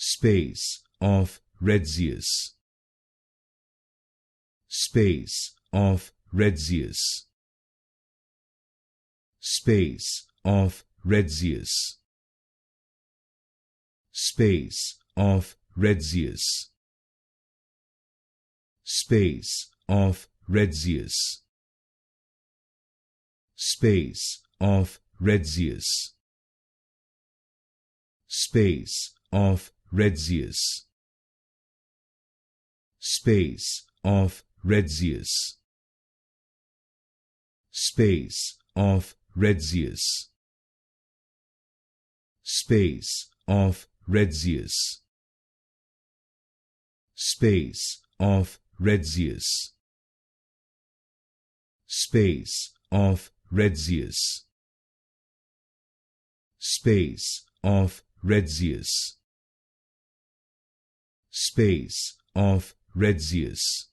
space of Retzius, space of Retzius, space of Retzius, space of Retzius, space of Retzius, space of Retzius, space of Retzius, space of Retzius, space of Retzius, space of Retzius, space of Retzius, space of Retzius, space of Retzius, space of Retzius,